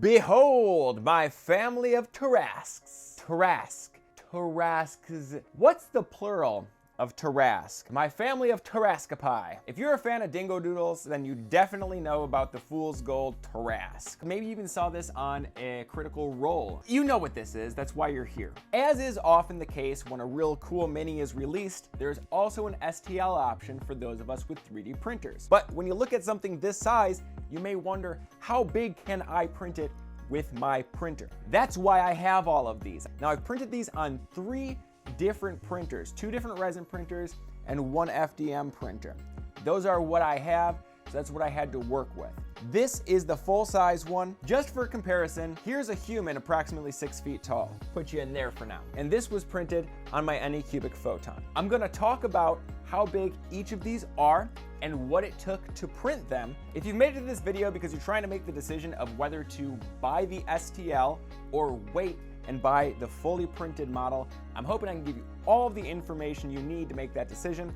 Behold my family of Tarrasques. Tarrasques. What's the plural of Tarrasque? My family of Tarrasque. If you're a fan of Dingo Doodles, then you definitely know about the Fool's Gold Tarrasque. Maybe you even saw this on a Critical Role. You know what this is, that's why you're here. As is often the case when a real cool mini is released, there's also an STL option for those of us with 3D printers. But when you look at something this size, you may wonder, how big can I print it with my printer? That's why I have all of these. Now I've printed these on 3 different printers, 2 different resin printers and 1 FDM printer. Those are what I have, so that's what I had to work with. This is the full-size one. Just for comparison, here's a human approximately 6 feet tall. Put you in there for now. And this was printed on my Anycubic Photon. I'm gonna talk about how big each of these are and what it took to print them. If you've made it to this video because you're trying to make the decision of whether to buy the STL or wait and buy the fully printed model, I'm hoping I can give you all of the information you need to make that decision.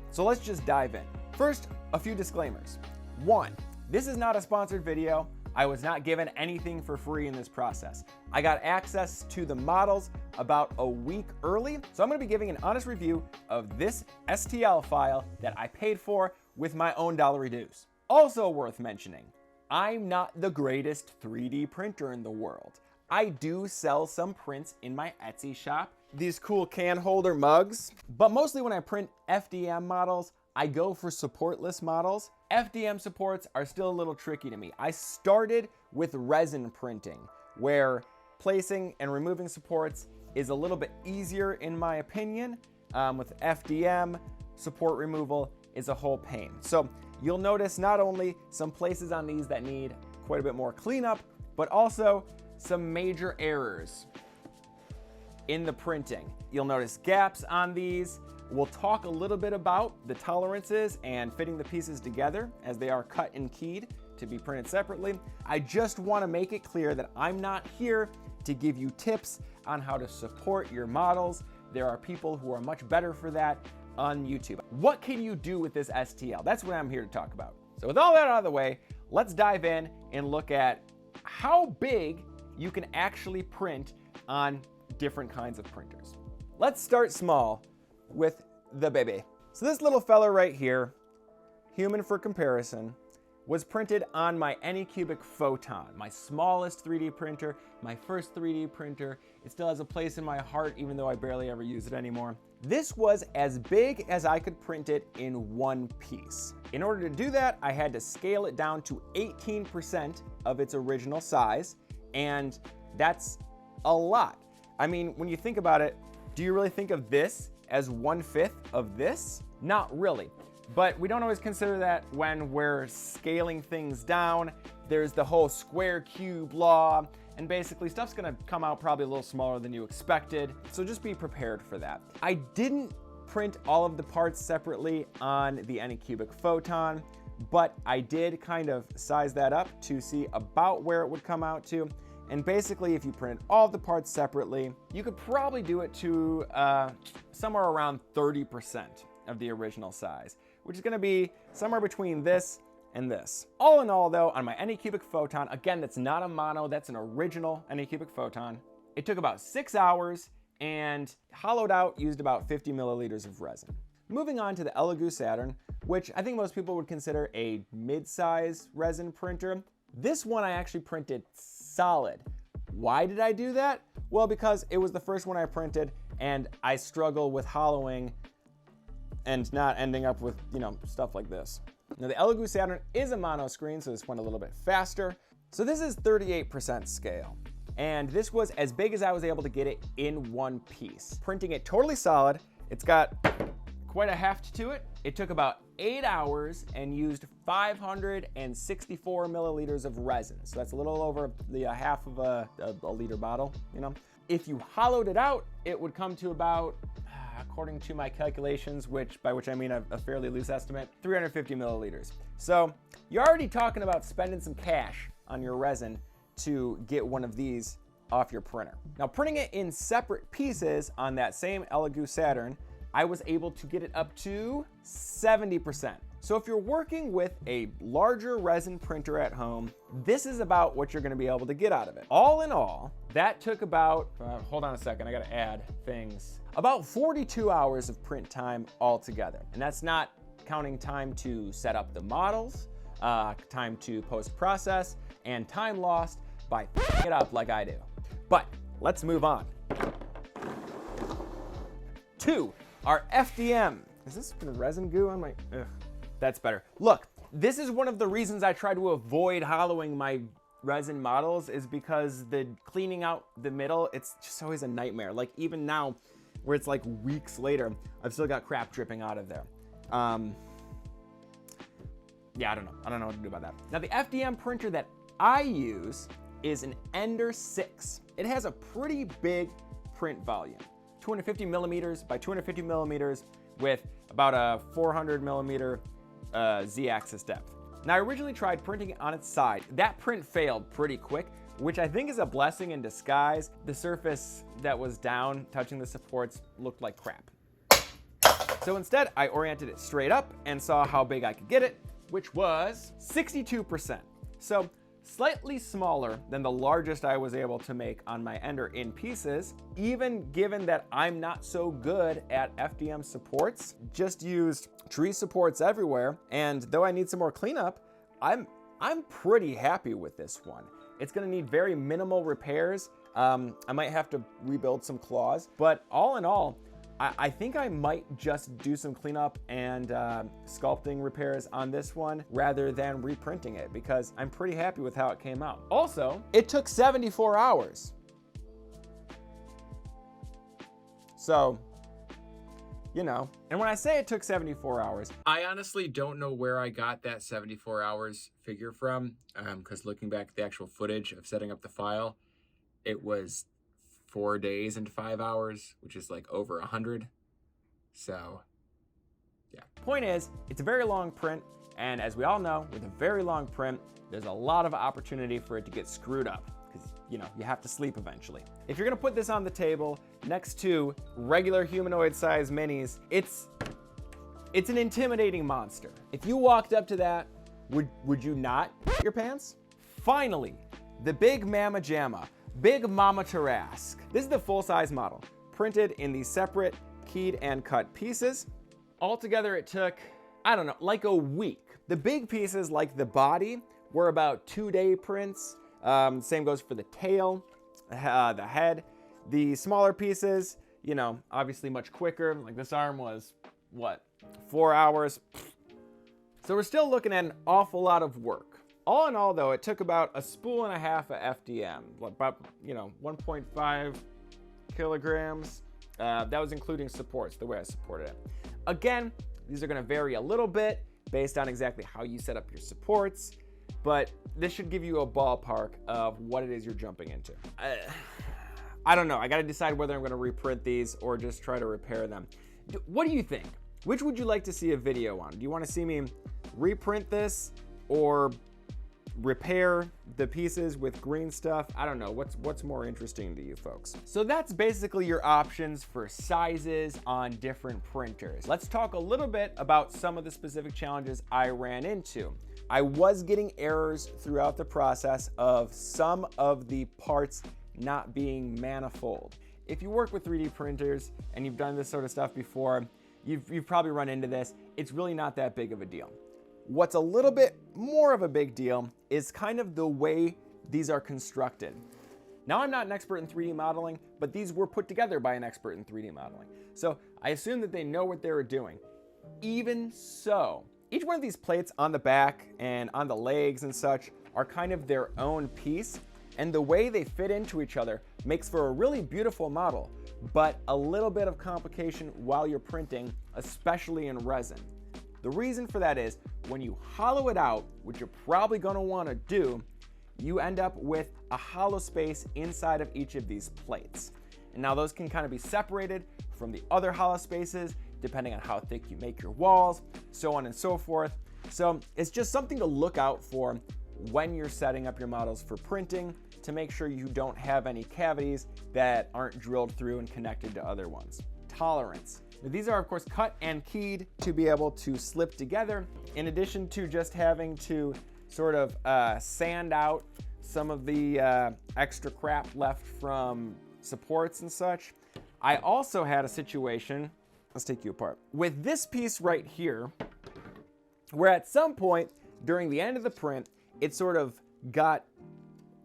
So let's just dive in. First, a few disclaimers. 1, this is not a sponsored video. I was not given anything for free in this process. I got access to the models about a week early, so I'm gonna be giving an honest review of this STL file that I paid for with my own dollary dues. Also worth mentioning, I'm not the greatest 3D printer in the world. I do sell some prints in my Etsy shop, these cool can holder mugs, but mostly when I print FDM models, I go for supportless models. FDM supports are still a little tricky to me. I started with resin printing, where placing and removing supports is a little bit easier in my opinion. With FDM, support removal is a whole pain. So you'll notice not only some places on these that need quite a bit more cleanup, but also some major errors in the printing. You'll notice gaps on these. We'll talk a little bit about the tolerances and fitting the pieces together as they are cut and keyed to be printed separately. I just want to make it clear that I'm not here to give you tips on how to support your models. There are people who are much better for that on YouTube. What can you do with this STL? That's what I'm here to talk about. So with all that out of the way, let's dive in and look at how big you can actually print on different kinds of printers. Let's start small with the baby. So this little fella right here, human for comparison, was printed on my Anycubic Photon, my smallest 3D printer, my first 3D printer. It still has a place in my heart even though I barely ever use it anymore. This was as big as I could print it in one piece. In order to do that, I had to scale it down to 18% of its original size, and that's a lot. I mean, when you think about it, do you really think of this as 1/5 of this? Not really. But we don't always consider that when we're scaling things down. There's the whole square cube law, and basically stuff's gonna come out probably a little smaller than you expected. So just be prepared for that. I didn't print all of the parts separately on the Anycubic Photon, but I did kind of size that up to see about where it would come out to. And basically, if you printed all of the parts separately, you could probably do it to somewhere around 30% of the original size, which is gonna be somewhere between this and this. All in all though, on my Anycubic Photon, again, that's not a mono, that's an original Anycubic Photon. It took about 6 hours and hollowed out used about 50 milliliters of resin. Moving on to the Elegoo Saturn, which I think most people would consider a mid-size resin printer. This one I actually printed solid. Why did I do that? Well, because it was the first one I printed and I struggle with hollowing and not ending up with, you know, stuff like this. Now the Elegoo Saturn is a mono screen, so this went a little bit faster. So this is 38% scale. And this was as big as I was able to get it in one piece. Printing it totally solid. It's got quite a heft to it. It took about 8 hours and used 564 milliliters of resin. So that's a little over the half of a liter bottle, you know. If you hollowed it out, it would come to about, according to my calculations, by which I mean a fairly loose estimate, 350 milliliters. So you're already talking about spending some cash on your resin to get one of these off your printer. Now, printing it in separate pieces on that same Elegoo Saturn, I was able to get it up to 70%. So if you're working with a larger resin printer at home, this is about what you're gonna be able to get out of it. All in all, that took about, hold on a second, I gotta add things. About 42 hours of print time altogether. And that's not counting time to set up the models, time to post-process, and time lost by picking it up like I do. But let's move on to our FDM. Is this resin goo on my, ugh, that's better. Look, this is one of the reasons I try to avoid hollowing my resin models, is because the cleaning out the middle, it's just always a nightmare. Like even now, where it's like weeks later, I've still got crap dripping out of there. Yeah, I don't know what to do about that. Now the FDM printer that I use is an Ender 6. It has a pretty big print volume, 250 millimeters by 250 millimeters with about a 400 millimeter Z-axis depth. Now I originally tried printing it on its side. That print failed pretty quick, which I think is a blessing in disguise. The surface that was down, touching the supports, looked like crap. So instead, I oriented it straight up and saw how big I could get it, which was 62%. So slightly smaller than the largest I was able to make on my Ender in pieces, even given that I'm not so good at FDM supports, just used tree supports everywhere. And though I need some more cleanup, I'm pretty happy with this one. It's gonna need very minimal repairs. I might have to rebuild some claws, but all in all, I think I might just do some cleanup and sculpting repairs on this one rather than reprinting it, because I'm pretty happy with how it came out. Also, it took 74 hours. So, you know, and when I say it took 74 hours, I honestly don't know where I got that 74 hours figure from, because looking back at the actual footage of setting up the file, it was 4 days and 5 hours, which is like over 100. So yeah. Point is, it's a very long print, and as we all know, with a very long print, there's a lot of opportunity for it to get screwed up, because you know, you have to sleep eventually. If you're gonna put this on the table next to regular humanoid size minis, it's an intimidating monster. If you walked up to that, would you not pee your pants? Finally, the Big Mama Jamma. Big Mama Tarrasque. This is the full-size model, printed in these separate keyed and cut pieces. Altogether, it took, I don't know, like a week. The big pieces, like the body, were about 2-day prints. Same goes for the tail, the head. The smaller pieces, you know, obviously much quicker. Like this arm was, what, 4 hours? So we're still looking at an awful lot of work. All in all, though, it took about a spool and a half of FDM, about, you know, 1.5 kilograms. That was including supports, the way I supported it. Again, these are gonna vary a little bit based on exactly how you set up your supports, but this should give you a ballpark of what it is you're jumping into. I don't know, I gotta decide whether I'm gonna reprint these or just try to repair them. What do you think? Which would you like to see a video on? Do you wanna see me reprint this or repair the pieces with green stuff? I don't know, what's more interesting to you folks? So that's basically your options for sizes on different printers. Let's talk a little bit about some of the specific challenges I ran into. I was getting errors throughout the process of some of the parts not being manifold. If you work with 3D printers and you've done this sort of stuff before, you've probably run into this. It's really not that big of a deal. What's a little bit more of a big deal is kind of the way these are constructed. Now, I'm not an expert in 3D modeling, but these were put together by an expert in 3D modeling. So I assume that they know what they were doing. Even so, each one of these plates on the back and on the legs and such are kind of their own piece, and the way they fit into each other makes for a really beautiful model, but a little bit of complication while you're printing, especially in resin. The reason for that is when you hollow it out, which you're probably gonna wanna do, you end up with a hollow space inside of each of these plates. And now those can kind of be separated from the other hollow spaces, depending on how thick you make your walls, so on and so forth. So it's just something to look out for when you're setting up your models for printing to make sure you don't have any cavities that aren't drilled through and connected to other ones. Tolerance. These are, of course, cut and keyed to be able to slip together, in addition to just having to sort of sand out some of the extra crap left from supports and such. I also had a situation, let's take you apart, with this piece right here, where at some point during the end of the print, it sort of got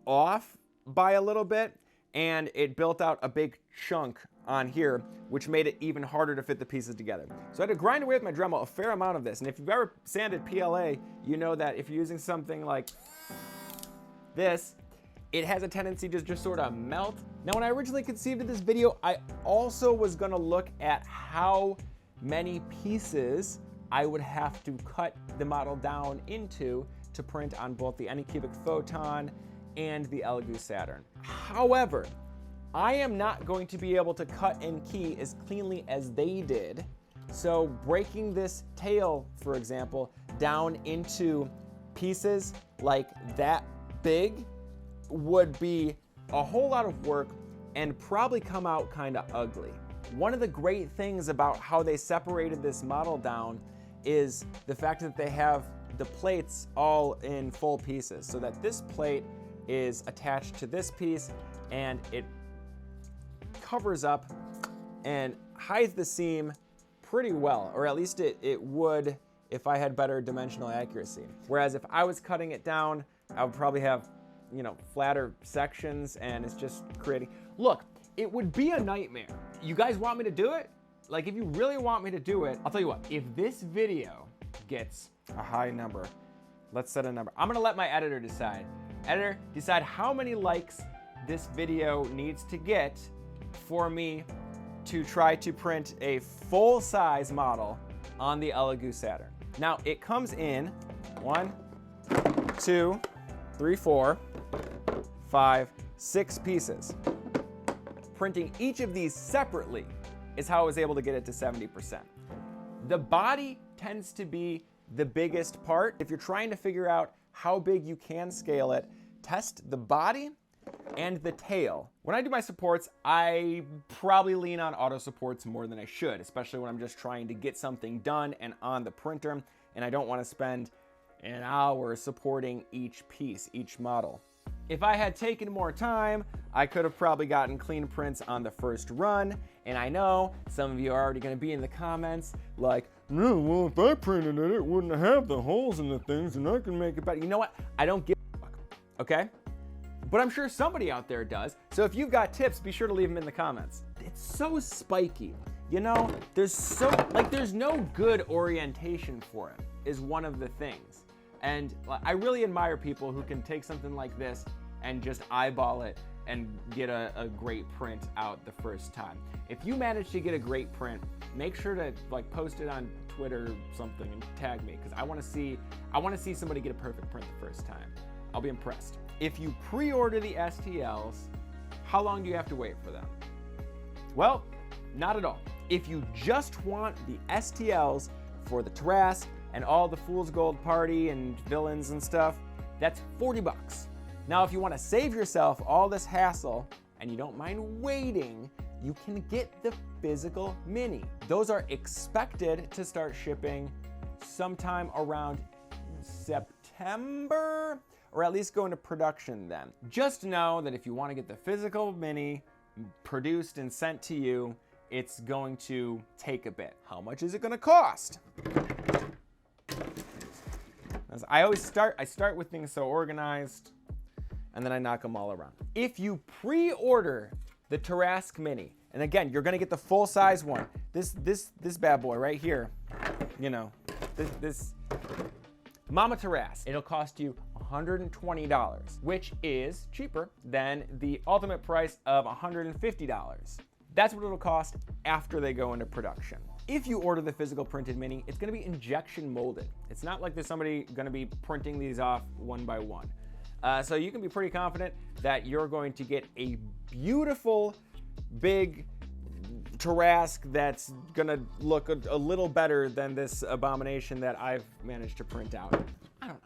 off by a little bit, and it built out a big chunk on here, which made it even harder to fit the pieces together. So I had to grind away with my Dremel a fair amount of this, and if you've ever sanded PLA, you know that if you're using something like this, it has a tendency to just sort of melt. Now, when I originally conceived of this video, I also was gonna look at how many pieces I would have to cut the model down into to print on both the Anycubic Photon and the Elegoo Saturn. However, I am not going to be able to cut and key as cleanly as they did. So breaking this tail, for example, down into pieces like that big would be a whole lot of work and probably come out kind of ugly. One of the great things about how they separated this model down is the fact that they have the plates all in full pieces, so that this plate is attached to this piece and it covers up and hides the seam pretty well, or at least it would if I had better dimensional accuracy. Whereas if I was cutting it down, I would probably have, you know, flatter sections, and it's just creating, look, it would be a nightmare. You guys want me to do it? Like, if you really want me to do it, I'll tell you what, if this video gets a high number, let's set a number. I'm gonna let my editor decide. Editor, decide how many likes this video needs to get for me to try to print a full-size model on the Elegoo Saturn. Now, it comes in 1, 2, 3, 4, 5, 6 pieces. Printing each of these separately is how I was able to get it to 70%. The body tends to be the biggest part. If you're trying to figure out how big you can scale it, test the body and the tail. When I do my supports, I probably lean on auto supports more than I should, especially when I'm just trying to get something done and on the printer, and I don't want to spend an hour supporting each piece, each model. If I had taken more time, I could have probably gotten clean prints on the first run, and I know some of you are already going to be in the comments like, no, well, if I printed it, it wouldn't have the holes in the things, and I can make it better. You know what? I don't give a fuck, okay? But I'm sure somebody out there does, so if you've got tips, be sure to leave them in the comments. It's so spiky, you know? There's no good orientation for it, is one of the things. And I really admire people who can take something like this and just eyeball it and get a great print out the first time. If you manage to get a great print, make sure to post it on Twitter or something and tag me, because I want to see somebody get a perfect print the first time. I'll be impressed. If you pre-order the STLs, how long do you have to wait for them? Well, not at all. If you just want the STLs for the Tarrasque and all the Fool's Gold Party and villains and stuff, that's 40 bucks. Now, if you want to save yourself all this hassle and you don't mind waiting, you can get the physical mini. Those are expected to start shipping sometime around September, or at least go into production then. Just know that if you want to get the physical mini produced and sent to you, it's going to take a bit. How much is it going to cost? As I start with things so organized, and then I knock them all around. If you pre-order the Tarrasque Mini, and again, you're gonna get the full-size one. This bad boy right here, you know, this Mama Tarrasque, it'll cost you $120, which is cheaper than the ultimate price of $150. That's what it'll cost after they go into production. If you order the physical printed mini, it's gonna be injection molded. It's not like there's somebody gonna be printing these off one by one. So you can be pretty confident that you're going to get a beautiful, big Tarrasque that's gonna look a little better than this abomination that I've managed to print out.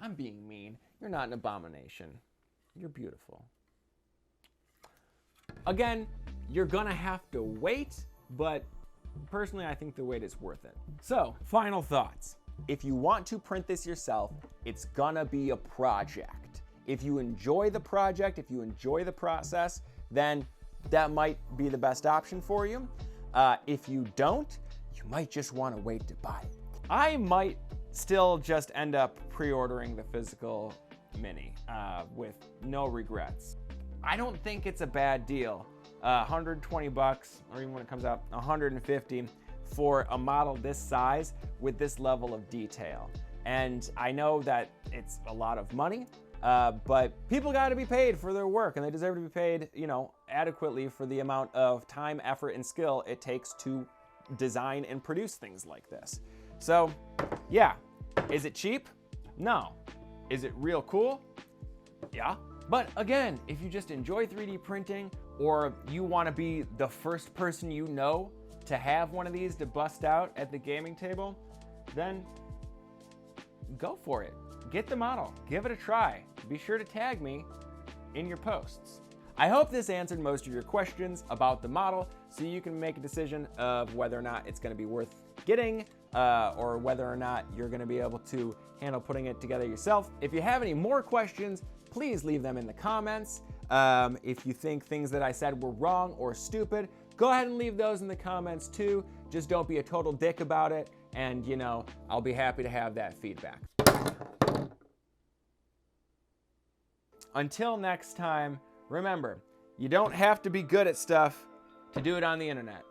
I'm being mean. You're not an abomination. You're beautiful. Again, you're gonna have to wait, but personally, I think the wait is worth it. So, final thoughts. If you want to print this yourself, it's gonna be a project. If you enjoy the project, if you enjoy the process, then that might be the best option for you. If you don't, you might just want to wait to buy it. I might still just end up pre-ordering the physical mini with no regrets. I don't think it's a bad deal. 120 bucks, or even when it comes out, 150 for a model this size with this level of detail. And I know that it's a lot of money, but people got to be paid for their work, and they deserve to be paid, you know, adequately for the amount of time, effort, and skill it takes to design and produce things like this. So, yeah. Is it cheap? No. Is it real cool? Yeah. But again, if you just enjoy 3D printing, or you want to be the first person you know to have one of these to bust out at the gaming table, then go for it. Get the model. Give it a try. Be sure to tag me in your posts. I hope this answered most of your questions about the model, so you can make a decision of whether or not it's going to be worth getting, or whether or not you're going to be able to handle putting it together yourself. If you have any more questions, please leave them in the comments. If you think things that I said were wrong or stupid, go ahead and leave those in the comments too. Just don't be a total dick about it, and you know, I'll be happy to have that feedback. Until next time, remember, you don't have to be good at stuff to do it on the internet.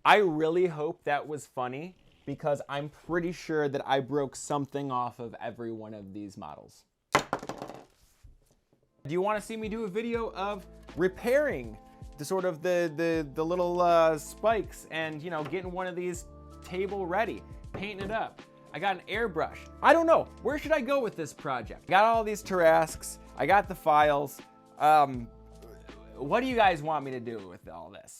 I really hope that was funny, because I'm pretty sure that I broke something off of every one of these models. Do you want to see me do a video of repairing the sort of the little spikes and, you know, getting one of these table ready, painting it up? I got an airbrush. I don't know. Where should I go with this project? I got all these Tarrasques. I got the files. What do you guys want me to do with all this?